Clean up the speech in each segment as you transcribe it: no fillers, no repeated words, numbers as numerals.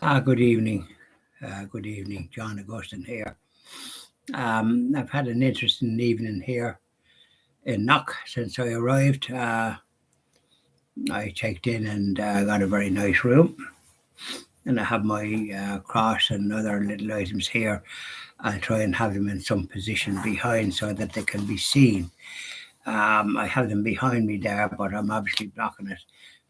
Good evening. Good evening, John Augustine here. I've had an interesting evening here in Knock since I arrived. I checked in and got a very nice room, and I have my cross and other little items here. I'll try and have them in some position behind so that they can be seen. I have them behind me there, but I'm obviously blocking it.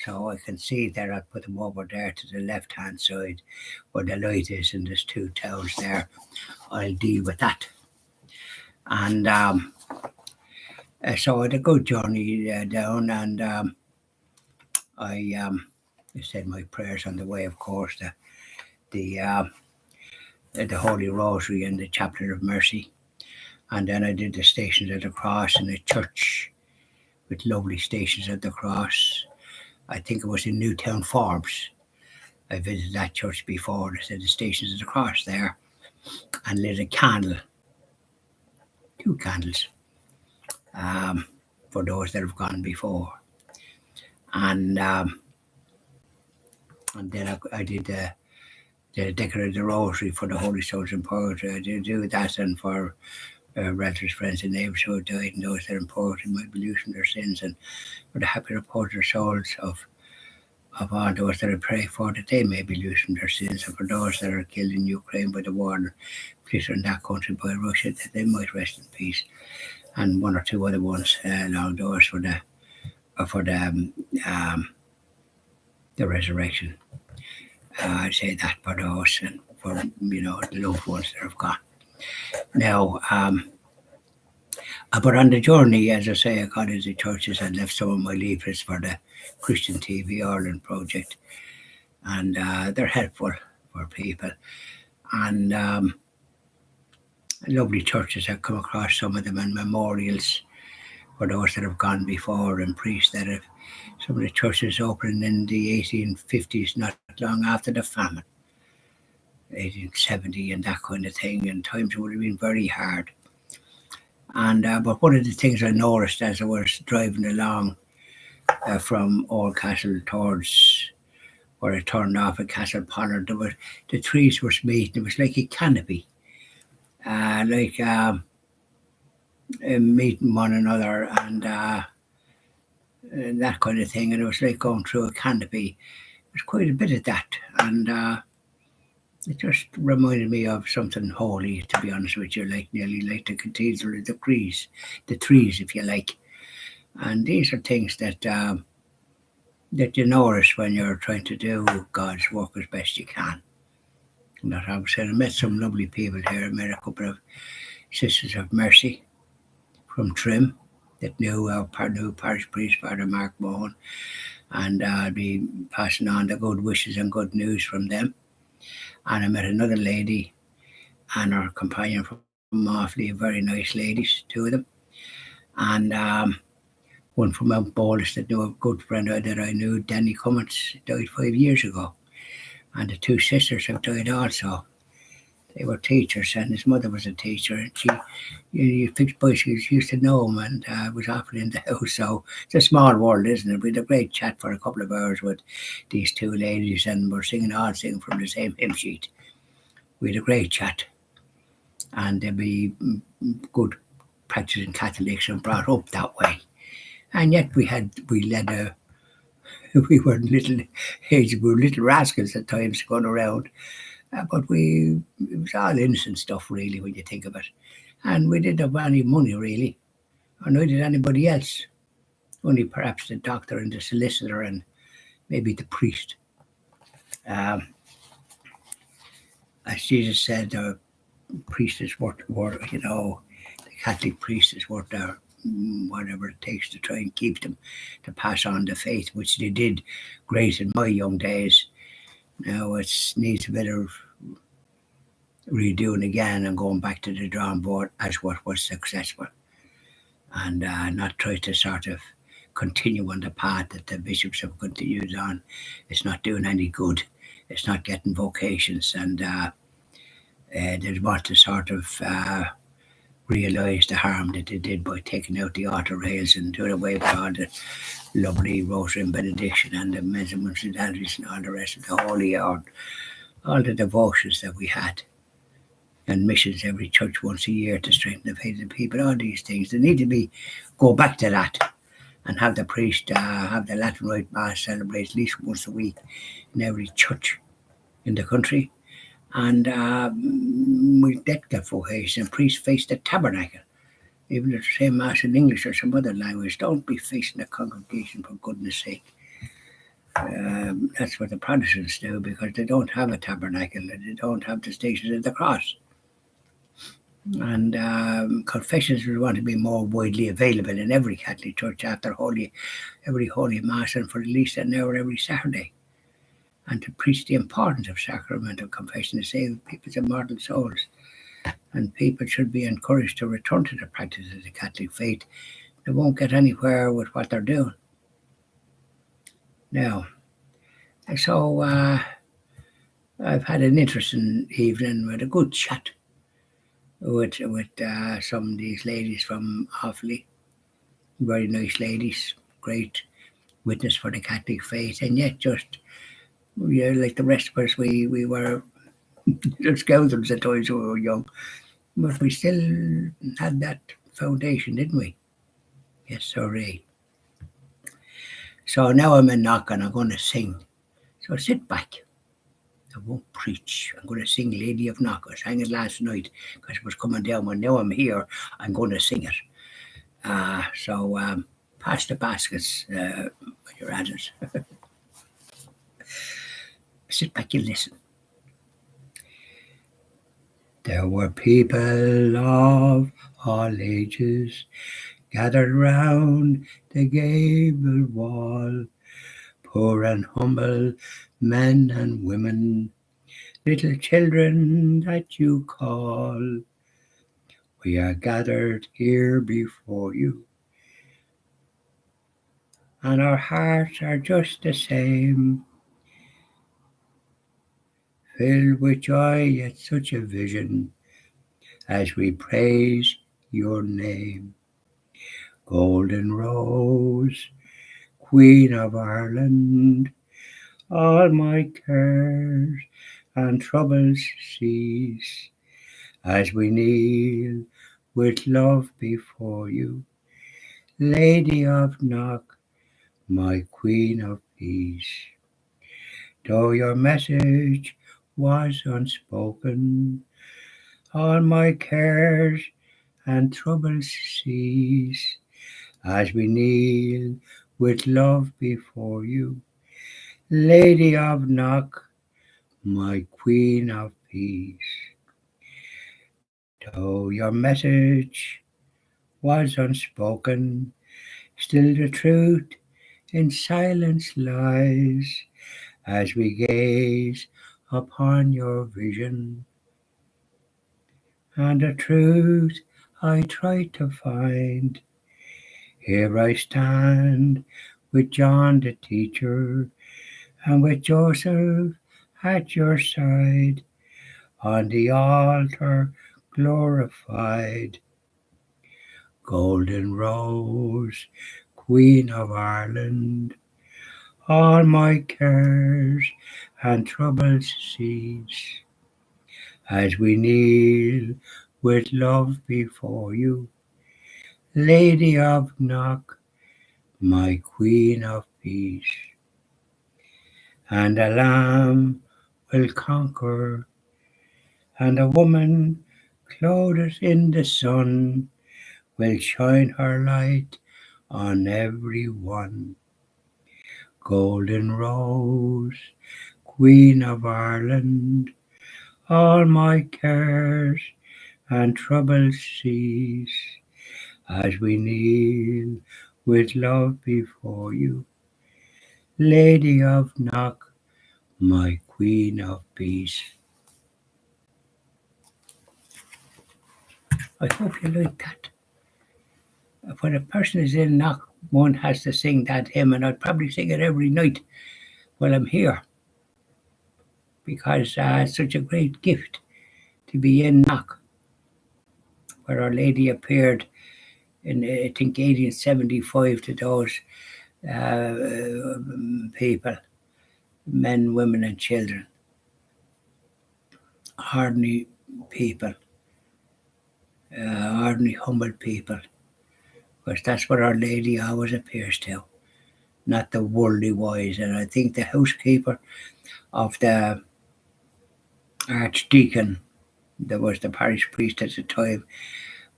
So I can see there, I'll put them over there to the left hand side where the light is, and there's two towels there. I'll deal with that. And so I had a good journey down, and I said my prayers on the way, of course, the, uh, the Holy Rosary and the Chaplet of Mercy. And then I did the Stations of the Cross in a church with lovely Stations of the Cross. I think it was in Newtown Forbes. I visited that church before. They said the Stations of the Cross there, and lit a candle, two candles, um, for those that have gone before. And then I did the decorated the rosary for the Holy Souls in Purgatory. I did do that, and for relatives, friends, and neighbours who have died, and those that are in purgatory might be loosed from their sins, and for the happy report of their souls of all those that I pray for, that they may be loosed from their sins, and for those that are killed in Ukraine by the war and fleeing in that country by Russia, that they might rest in peace. And one or two other ones along those for the resurrection. I say that for those and for the loved ones that have gone. Now, but on the journey, as I say, I got into churches and left some of my leaflets for the Christian TV Ireland project, and they're helpful for people. And lovely churches, I've come across some of them, and memorials for those that have gone before, and priests that have. Some of the churches opened in the 1850s, not long after the famine, 1870 and that kind of thing, and times would have been very hard. And but one of the things I noticed as I was driving along from Oldcastle towards where I turned off at Castle Pollard, the trees were meeting. It was like a canopy, meeting one another, and that kind of thing. And it was like going through a canopy. There's quite a bit of that, and it just reminded me of something holy, to be honest with you, like nearly like the cathedral of the trees, if you like. And these are things that you notice when you're trying to do God's work as best you can. And that I was saying, I met some lovely people here. I met a couple of Sisters of Mercy from Trim that knew our new parish priest, Father Mark Mohan, and I'll be passing on the good wishes and good news from them. And I met another lady and her companion from Offaly, very nice ladies, two of them. And one from Mount Bolus that knew a good friend that I knew, Danny Cummins, died 5 years ago. And the two sisters have died also. They were teachers, and his mother was a teacher, and you fixed bicycles, used to know him, and was often in the house. So it's a small world, isn't it? We had a great chat for a couple of hours with these two ladies, and we're all singing from the same hymn sheet. We had a great chat, and they'd be good practicing Catholics and brought up that way. And yet we led we were little rascals at times going around. But it was all innocent stuff, really, when you think of it. And we didn't have any money, really, or neither did anybody else. Only perhaps the doctor and the solicitor and maybe the priest. As Jesus said, the priest is worth, the Catholic priest is worth their whatever it takes to try and keep them, to pass on the faith, which they did great in my young days. Now it needs a bit of redoing again and going back to the drawing board as what was successful, and not try to sort of continue on the path that the bishops have continued on. It's not doing any good. It's not getting vocations, and they want to sort of realise the harm that they did by taking out the altar rails and doing away with all the lovely rosary and benediction and the measurements and all the rest of the holy hour all the devotions that we had and missions every church once a year to strengthen the faith of the people, all these things. They need to be go back to that and have the priest have the Latin Rite Mass celebrated at least once a week in every church in the country. And we let the vocation and priests face the tabernacle. Even if the same Mass in English or some other language, don't be facing the congregation for goodness sake. That's what the Protestants do because they don't have a tabernacle and they don't have the Stations of the Cross. And confessions will want to be more widely available in every Catholic church after every Holy Mass and for at least an hour every Saturday. And to preach the importance of sacramental confession to save people's immortal souls. And people should be encouraged to return to the practice of the Catholic faith. They won't get anywhere with what they're doing. Now, so I've had an interesting evening with a good chat with some of these ladies from Offaly. Very nice ladies, great witness for the Catholic faith, and yet just like the rest of us, we were scoundrels at times when we were young, but we still had that foundation, didn't we? Yes, sorry. So now I'm in Knock and I'm going to sing. So sit back. I won't preach. I'm going to sing Lady of Knock. I sang it last night because it was coming down. But now I'm here, I'm going to sing it. So pass the baskets when you're at it. Sit back and listen. There were people of all ages gathered round the gabled wall, poor and humble men and women, little children that you call. We are gathered here before you, and our hearts are just the same, filled with joy at such a vision as we praise your name. Golden Rose, Queen of Ireland, all my cares and troubles cease as we kneel with love before you. Lady of Knock, my Queen of Peace. Though your message was unspoken, all my cares and troubles cease as we kneel with love before you. Lady of Knock, my Queen of Peace. Though your message was unspoken, still the truth in silence lies as we gaze upon your vision. And the truth I try to find. Here I stand with John the teacher and with Joseph at your side on the altar glorified. Golden Rose, Queen of Ireland, all my cares and troubles cease as we kneel with love before you. Lady of Knock, my Queen of Peace. And a lamb will conquer, and a woman clothed in the sun will shine her light on every one. Golden Rose, Queen of Ireland, all my cares and troubles cease as we kneel with love before you. Lady of Knock, my Queen of Peace. I hope you like that. When a person is in Knock, one has to sing that hymn, and I'd probably sing it every night while I'm here because it's such a great gift to be in Knock, where Our Lady appeared in, I think, 1875 to those people, men, women, and children. ordinary people, ordinary humble people, because that's what Our Lady always appears to, not the worldly wise. And I think the housekeeper of the archdeacon, that was the parish priest at the time,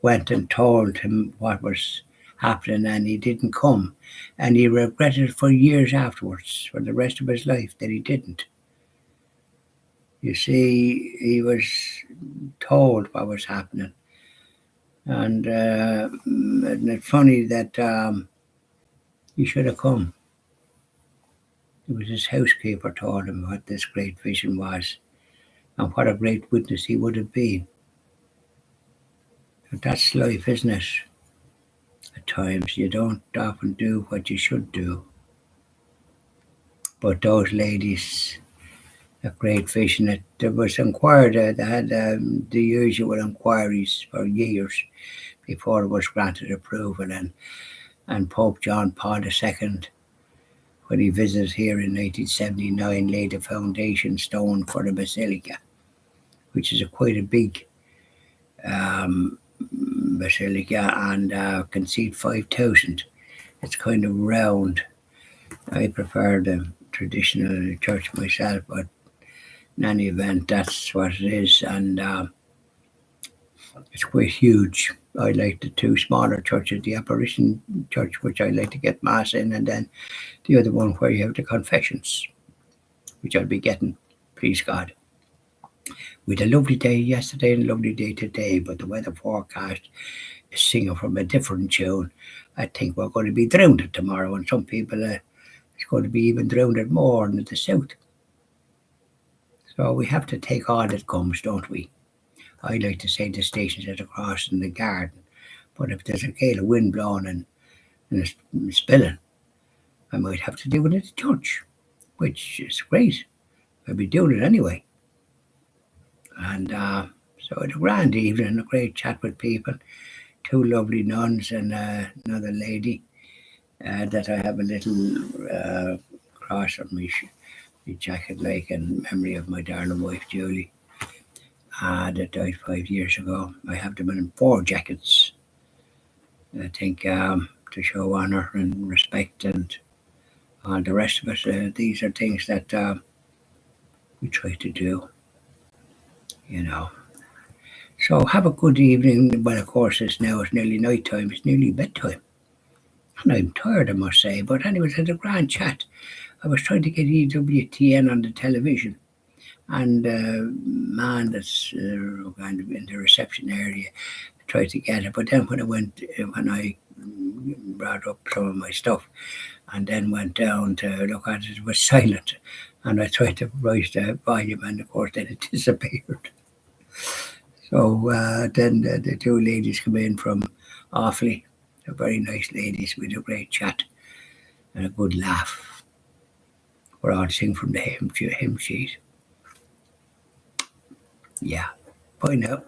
went and told him what was happening, and he didn't come. And he regretted for years afterwards, for the rest of his life, that he didn't. You see, he was told what was happening. And isn't it funny that he should have come? It was his housekeeper told him what this great vision was and what a great witness he would have been. But that's life, isn't it? At times you don't often do what you should do. But those ladies, a great vision. It was inquired, they had the usual inquiries for years before it was granted approval. And Pope John Paul II, when he visited here in 1879, laid the foundation stone for the basilica, which is quite a big basilica, and can seat 5,000. It's kind of round. I prefer the traditional church myself, but in any event, that's what it is, and it's quite huge. I like the two smaller churches, the Apparition Church, which I like to get Mass in, and then the other one where you have the confessions, which I'll be getting, please God. We had a lovely day yesterday and a lovely day today, but the weather forecast is singing from a different tune. I think we're going to be drowned tomorrow, and some people it's going to be even drowned more in the south. So we have to take all that comes, don't we? I like to say the stations at the cross in the garden, but if there's a gale of wind blowing and it's spilling, I might have to do it at the church, which is great. I'll be doing it anyway. And so it's a grand evening, a great chat with people, two lovely nuns and another lady that I have a little cross on my jacket, like in memory of my darling wife Julie, that died 5 years ago. I have them in 4 jackets, I think, to show honour and respect and all the rest of it. These are things that we try to do, you know. So have a good evening. Well, of course, it's nearly night time. It's nearly bedtime. And I'm tired, I must say. But anyways, had a grand chat. I was trying to get EWTN on the television, and man that's kind of in the reception area tried to get it. But then when I brought up some of my stuff and then went down to look at it, it was silent. And I tried to raise the volume, and of course then it disappeared. So then the 2 ladies come in from Offaly. They're very nice ladies with a great chat and a good laugh. We're all sing from the hymn sheet. Yeah. Bye now.